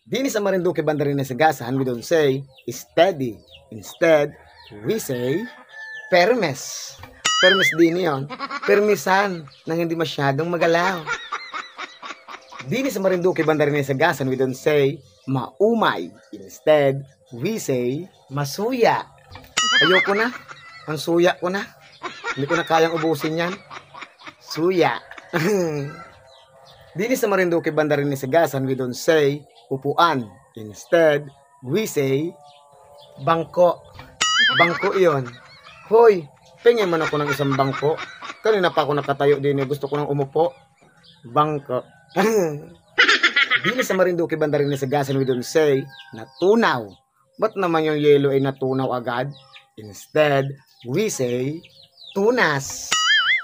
Dini sa Marinduque banda rin na Sagasan, we don't say steady. Instead, we say permes. Permes din yon. Permisan nang hindi masyadong magalaw. Dini sa Marinduque banda rin na Sagasan, we don't say maumay. Instead, we say masuya. Ayoko na. Ang suya ko na. Hindi ko na kayang ubusin yan. Suya. Dini sa Marinduque banda rin na Sagasan, we don't say upuan. Instead, we say bangko. Bangko iyon. Hoy, pingin man ako ng isang bangko. Kanina pa ako nakatayo din. Gusto ko nang umupo. Bangko. Dini sa Marinduque banda rin na Sagasan, we don't say natunaw. Ba't naman yung yelo ay natunaw agad? Instead, we say tunas.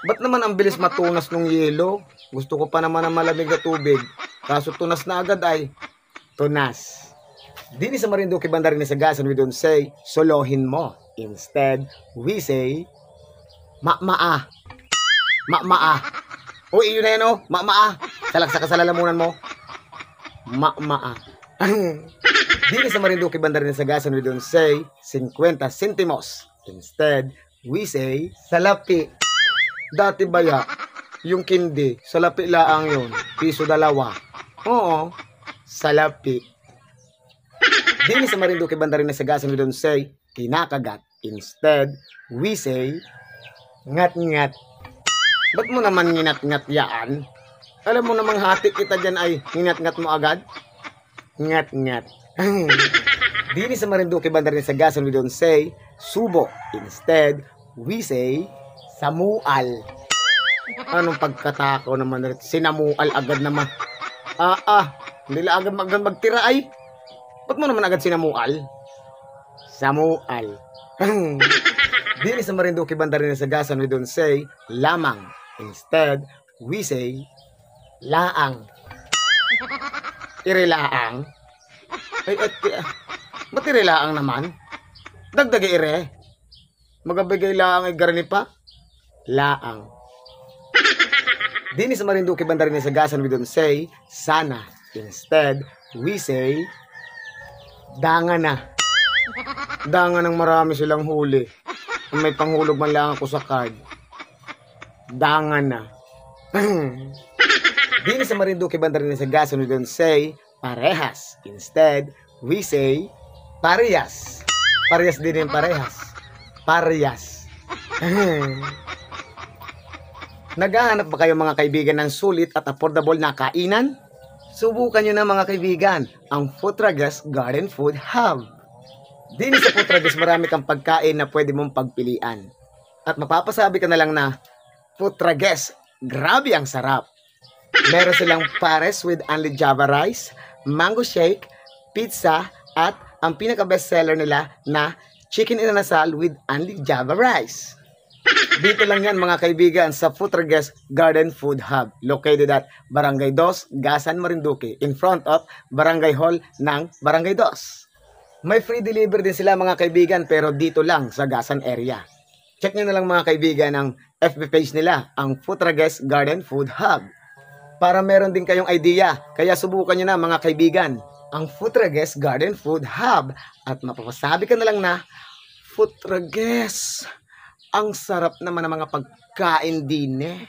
Ba't naman ang bilis matunas ng yelo? Gusto ko pa naman ng malamig na tubig. Kaso tunas na agad ay tunas. Dini sa Marinduque banda rin na Sagasan, we don't say solohin mo. Instead, we say ma-maa. Ma-maa. Uy, yun na yan o. Ma-maa. Salaksa ka sa lalamunan mo. Ma-maa. Dini sa Marinduque banda rin na Sagasan, we don't say 50 centimos. Instead, we say salapi. Dati baya, yung kindi, salapi laang yun. Piso dalawa. Oo, salapi. Dini sa Marinduque banda rin na Sagasan, we don't say kinakagat. Instead, we say ngat-ngat. Ba't mo naman nginat-ngat yaan? Alam mo namang hati kita dyan ay nginat-ngat mo agad? Ngat-ngat. Dini sa Marinduque banda rin na Sagasan, we don't say subo. Instead, we say samual. Anong pagkatako naman rin? Sinamual agad naman. Hindi lang agad magtira ay. Ba't mo naman agad sinamual? Samual. Dini sa Marinduque banda rin na Sagasan, we don't say lamang. Instead, we say laang. Irilaang. Ay, ba't irilaang naman? Dagdag ire. Magabigay laang ay garani pa. Laang. Dini sa Marinduque banda rin na Sagasan, we don't say sana. Instead, we say danga na. Danga ng marami silang huli. May panghulog man lang ako sa card. Danga na. Dini sa Marinduque banda rin na Sagasan, we don't say parehas. Instead, we say parehas. Parehas din yung parehas. Parehas. Naghahanap ba kayo mga kaibigan ng sulit at affordable na kainan? Subukan nyo na mga kaibigan ang Futragas Garden Food Hub. Dini sa Futragas marami kang pagkain na pwede mong pagpilian. At mapapasabi ka na lang na Futragas, grabe ang sarap. Meron silang pares with only Java rice, mango shake, pizza, at ang pinaka-bestseller nila na chicken inasal with only Java rice. Dito lang yan mga kaibigan sa Futragas Garden Food Hub, located at Barangay 2, Gasan, Marinduque, in front of Barangay Hall ng Barangay 2. May free delivery din sila mga kaibigan pero dito lang sa Gasan area. Check nyo na lang mga kaibigan ang FB page nila, ang Futragas Garden Food Hub. Para meron din kayong idea, kaya subukan nyo na mga kaibigan ang Futragas Garden Food Hub at mapapasabi ka na lang na Futragas, ang sarap naman ng mga pagkain din eh.